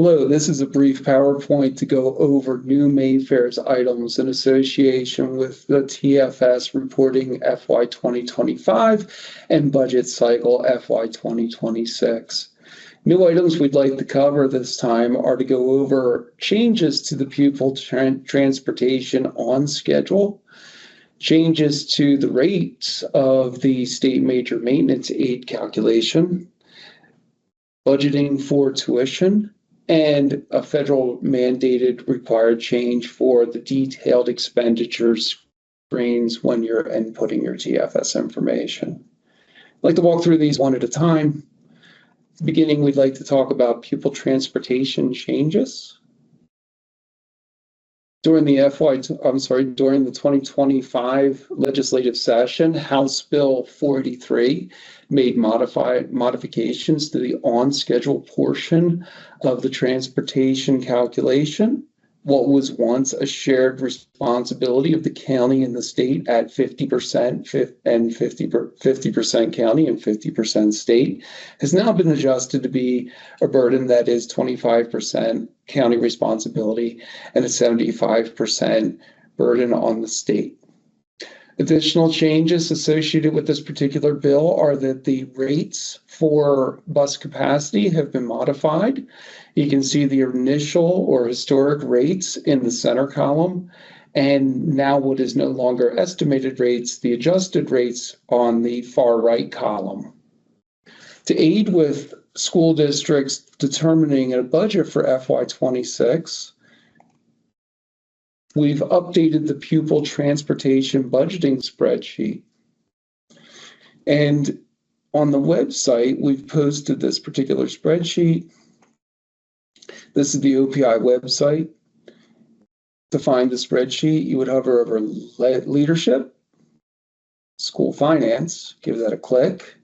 Hello, this is a brief PowerPoint to go over new MAEFAIRS items in association with the TFS reporting FY 2025 and budget cycle FY 2026. New items we'd like to cover this time are to go over changes to the pupil transportation on schedule, changes to the rates of the state major maintenance aid calculation, budgeting for tuition, and a federal mandated required change for the detailed expenditures screens when you're inputting your TFS information. I'd like to walk through these one at a time. At the beginning, we'd like to talk about pupil transportation changes. During the 2025 legislative session, House Bill 483 made modifications to the on-schedule portion of the transportation calculation. What was once a shared responsibility of the county and the state at 50% and 50% county and 50% state has now been adjusted to be a burden that is 25% county responsibility and a 75% burden on the state. Additional changes associated with this particular bill are that the rates for bus capacity have been modified. You can see the initial or historic rates in the center column, and now what is no longer estimated rates, the adjusted rates on the far right column. To aid with school districts determining a budget for FY 26, we've updated the pupil transportation budgeting spreadsheet. And on the website, we've posted this particular spreadsheet. This is the OPI website. To find the spreadsheet, you would hover over Leadership, School Finance, give that a click.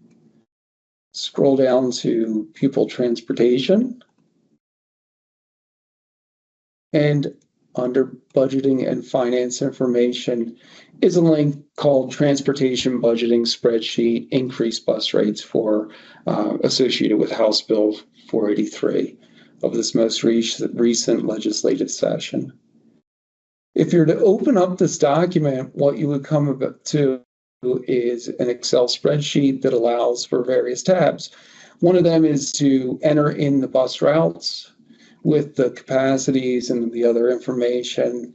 Scroll down to Pupil Transportation. And under Budgeting and Finance Information is a link called Transportation Budgeting Spreadsheet, Increased Bus Rates for associated with House Bill 483 of this most recent legislative session. If you're to open up this document, what you would come to is an Excel spreadsheet that allows for various tabs. One of them is to enter in the bus routes with the capacities and the other information.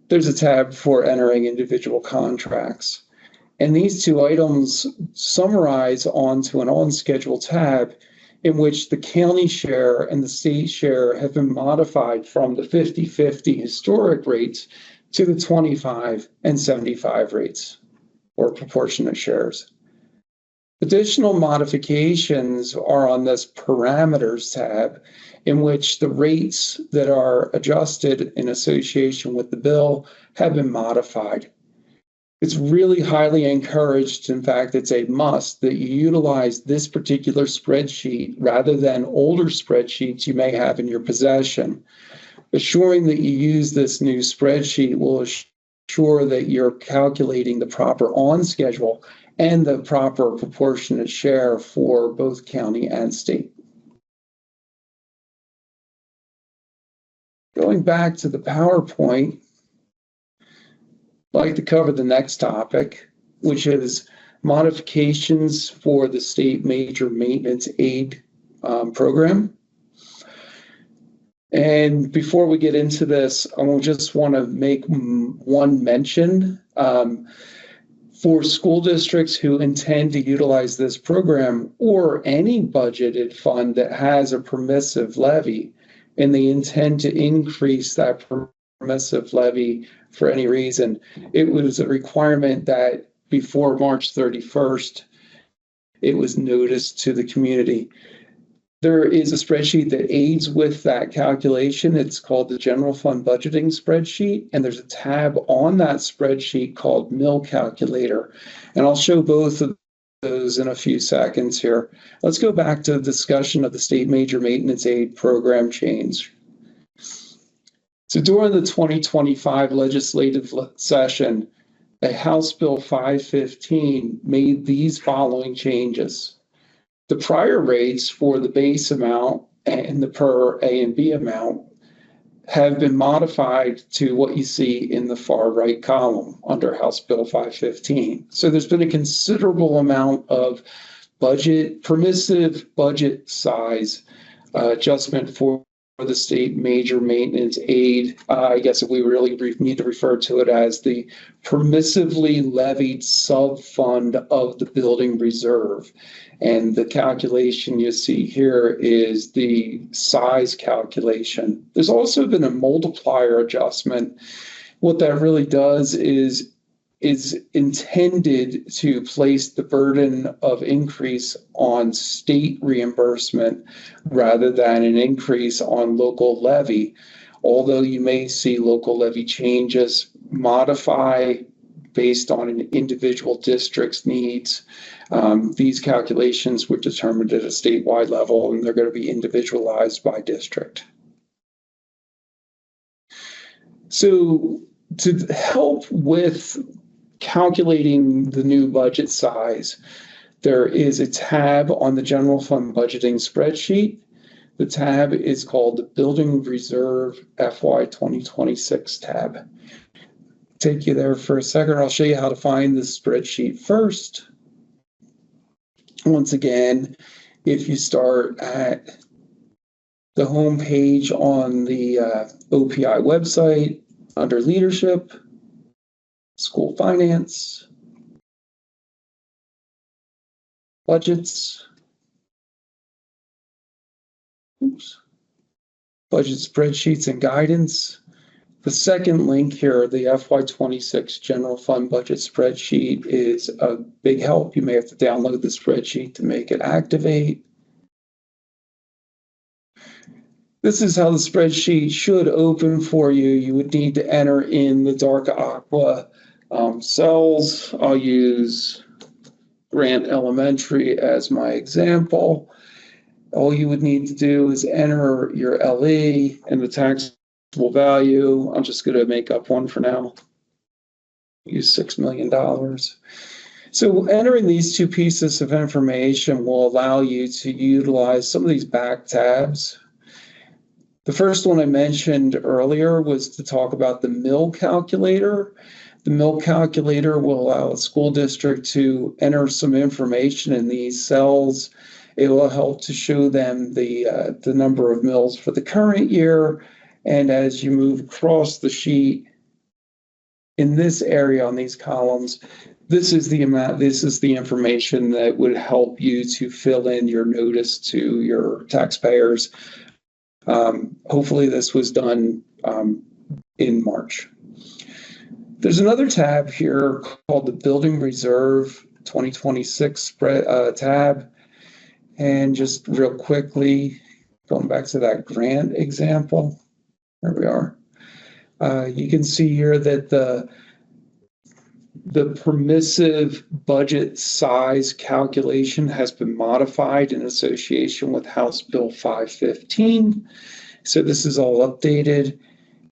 There's a tab for entering individual contracts. And these two items summarize onto an on-schedule tab in which the county share and the state share have been modified from the 50-50 historic rates to the 25 and 75 rates, or proportionate shares. Additional modifications are on this parameters tab, in which the rates that are adjusted in association with the bill have been modified. It's really highly encouraged, in fact, it's a must, that you utilize this particular spreadsheet rather than older spreadsheets you may have in your possession. Assuring that you use this new spreadsheet will ensure that you're calculating the proper on-schedule and the proper proportionate share for both county and state. Going back to the PowerPoint, I'd like to cover the next topic, which is modifications for the state major maintenance aid program. And before we get into this, I just want to make one mention. For school districts who intend to utilize this program or any budgeted fund that has a permissive levy, and they intend to increase that permissive levy for any reason, it was a requirement that before March 31st, it was noticed to the community. There is a spreadsheet that aids with that calculation. It's called the General Fund Budgeting Spreadsheet, and there's a tab on that spreadsheet called Mill Calculator. And I'll show both of those in a few seconds here. Let's go back to the discussion of the state major maintenance aid program change. So during the 2025 legislative session, a House Bill 515 made these following changes. The prior rates for the base amount and the per A and B amount have been modified to what you see in the far right column under House Bill 515. So there's been a considerable amount of permissive budget size adjustment for the state major maintenance aid. I guess we really need to refer to it as the permissively levied sub-fund of the building reserve. And the calculation you see here is the size calculation. There's also been a multiplier adjustment. What that really does is intended to place the burden of increase on state reimbursement rather than an increase on local levy. Although you may see local levy changes modify based on an individual district's needs, these calculations were determined at a statewide level, and they're going to be individualized by district. So to help with calculating the new budget size, there is a tab on the general fund budgeting spreadsheet. The tab is called the Building Reserve FY 2026 tab. Take you there for a second. I'll show you how to find the spreadsheet first. Once again, if you start at the home page on the OPI website under leadership, school finance, budgets, budget spreadsheets and guidance. The second link here, the FY26 general fund budget spreadsheet, is a big help. You may have to download the spreadsheet to make it activate. This is how the spreadsheet should open for you. You would need to enter in the dark aqua cells. I'll use Grant Elementary as my example. All you would need to do is enter your LE and the taxable value. I'm just going to make up one for now. Use $6 million. So entering these two pieces of information will allow you to utilize some of these back tabs. The first one I mentioned earlier was to talk about the mill calculator. The mill calculator will allow a school district to enter some information in these cells. It will help to show them the number of mills for the current year. And as you move across the sheet, in this area on these columns, this is the amount, this is the information that would help you to fill in your notice to your taxpayers. Hopefully this was done in March. There's another tab here called the Building Reserve 2026 tab. And just real quickly, going back to that grant example, there we are. You can see here that the permissive budget size calculation has been modified in association with House Bill 515. So this is all updated.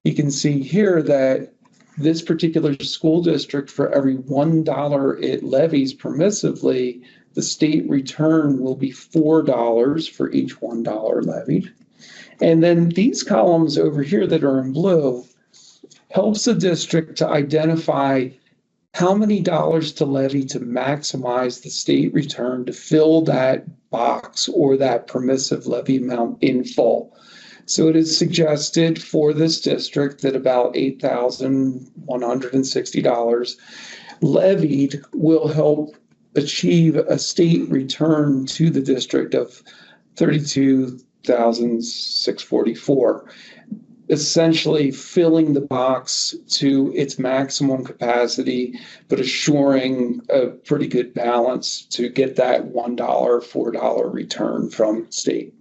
You can see here that this particular school district, for every $1 it levies permissively, the state return will be $4 for each $1 levied. And then these columns over here that are in blue helps the district to identify how many dollars to levy to maximize the state return to fill that box or that permissive levy amount in full. So it is suggested for this district that about $8,160 levied will help achieve a state return to the district of $32,644, essentially filling the box to its maximum capacity, but assuring a pretty good balance to get that $1, $4 return from state.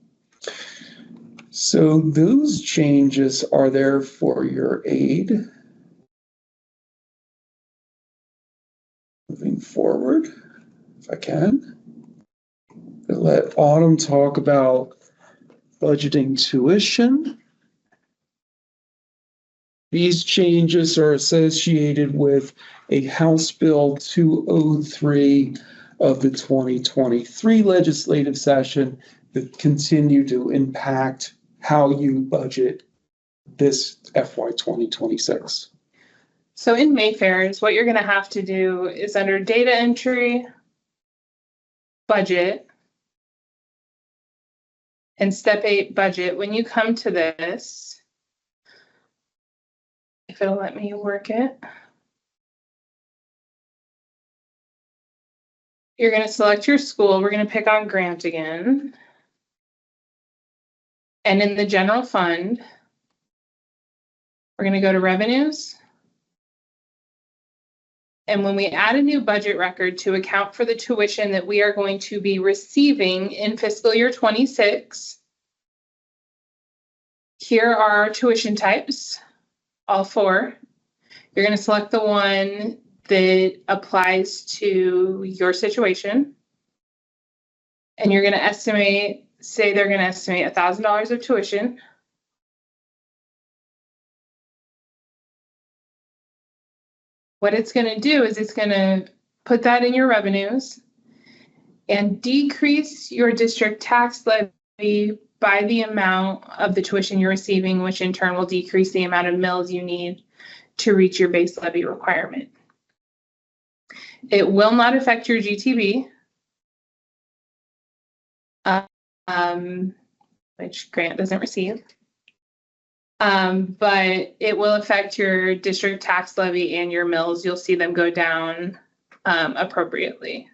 So those changes are there for your aid. Moving forward, if I can, I'll let Autumn talk about budgeting tuition. These changes are associated with a House Bill 203 of the 2023 legislative session that continue to impact how you budget this FY 2026. So in MAEFAIRS, what you're going to have to do is under data entry, budget, and step 8 budget. When you come to this, if it'll let me work it, you're going to select your school. We're going to pick on grant again. And in the general fund, we're going to go to revenues. And when we add a new budget record to account for the tuition that we are going to be receiving in fiscal year 26, here are our tuition types, all 4. You're going to select the one that applies to your situation. And you're going to estimate, say they're going to estimate $1,000 of tuition. What it's going to do is it's going to put that in your revenues and decrease your district tax levy by the amount of the tuition you're receiving, which in turn will decrease the amount of mills you need to reach your base levy requirement. It will not affect your GTV, which grant doesn't receive. But it will affect your district tax levy and your mills. You'll see them go down appropriately.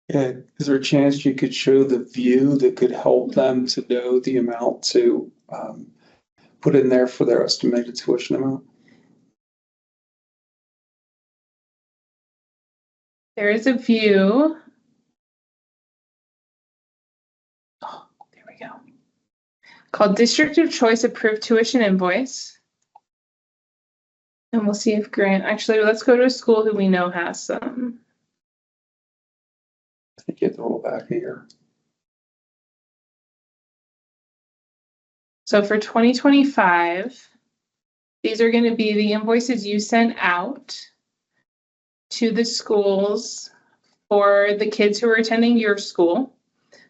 Yeah, is there a chance you could show the view that could help them to know the amount to put in there for their estimated tuition amount? There is a view. Oh, there we go. Called District of Choice Approved Tuition Invoice. And we'll see if grant, actually, let's go to a school who we know has some. I think you have to roll back here. So for 2025, these are going to be the invoices you sent out to the schools for the kids who are attending your school.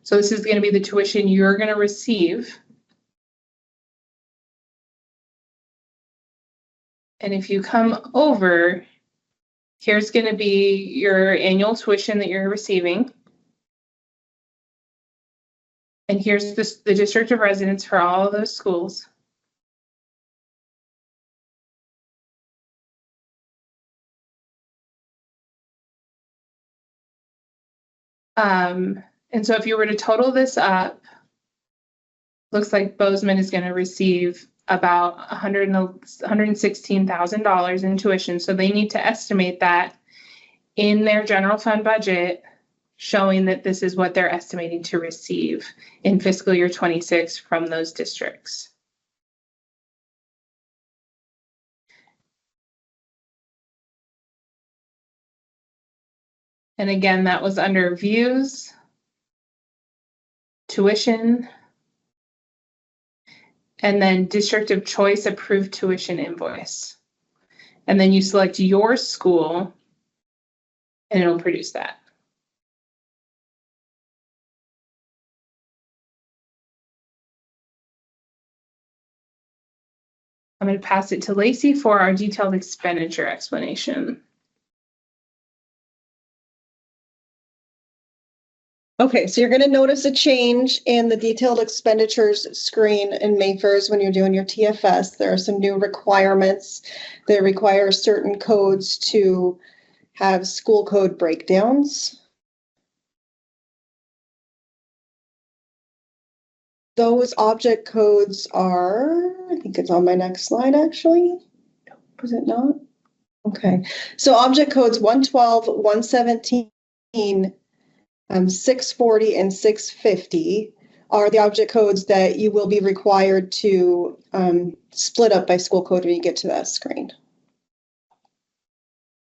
So this is going to be the tuition you're going to receive. And if you come over, here's going to be your annual tuition that you're receiving. And here's the district of residence for all of those schools. And so if you were to total this up, looks like Bozeman is going to receive about $116,000 in tuition. So they need to estimate that in their general fund budget, showing that this is what they're estimating to receive in fiscal year 26 from those districts. And again, that was under views, tuition, and then district of choice approved tuition invoice. And then you select your school and it'll produce that. I'm going to pass it to Lacey for our detailed expenditure explanation. Okay, so you're going to notice a change in the detailed expenditures screen in MAEFAIRS when you're doing your TFS. There are some new requirements that require certain codes to have school code breakdowns. Those object codes are, I think it's on my next slide actually. Was it not? Okay, so object codes 112, 117, 640 and 650 are the object codes that you will be required to split up by school code when you get to that screen.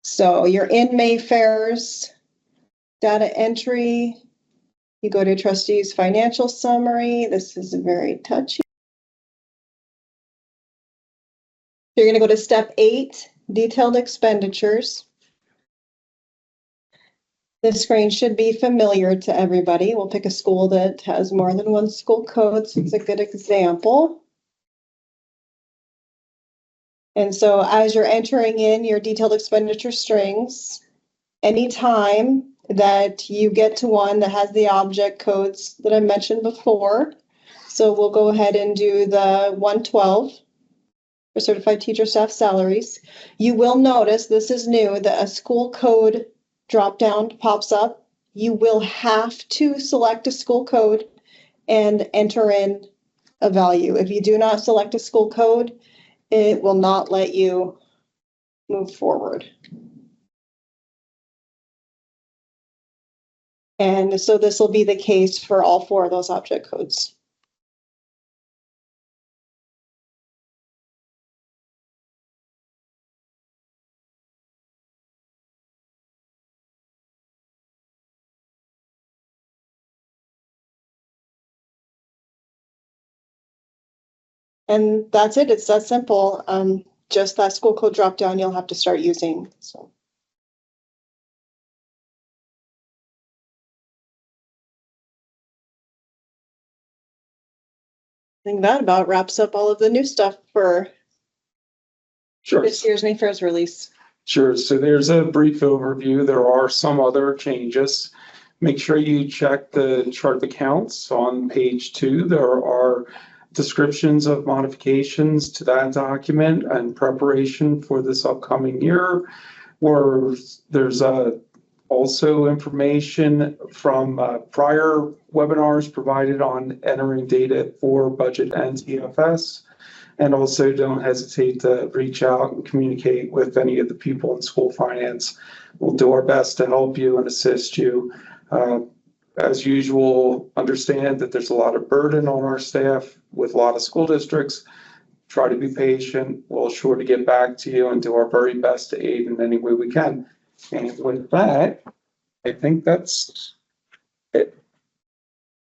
So you're in MAEFAIRS, data entry, you go to trustees financial summary. This is very touchy. You're going to go to step 8, detailed expenditures. This screen should be familiar to everybody. We'll pick a school that has more than one school code, so it's a good example. And so as you're entering in your detailed expenditure strings, anytime that you get to one that has the object codes that I mentioned before, so we'll go ahead and do the 112 for certified teacher staff salaries. You will notice, this is new, that a school code drop-down pops up. You will have to select a school code and enter in a value. If you do not select a school code, it will not let you move forward. And so this will be the case for all 4 of those object codes. And that's it. It's that simple. Just that school code drop down you'll have to start using. So. I think that about wraps up all of the new stuff for Sure. this year's MAEFAIRS release. Sure. So there's a brief overview. There are some other changes. Make sure you check the chart of accounts on page 2. There are descriptions of modifications to that document and preparation for this upcoming year, where there's also information from prior webinars provided on entering data for budget and TFS. And also don't hesitate to reach out and communicate with any of the people in school finance. We'll do our best to help you and assist you. As usual, understand that there's a lot of burden on our staff with a lot of school districts. Try to be patient. We'll sure to get back to you and do our very best to aid in any way we can. And with that, I think that's it.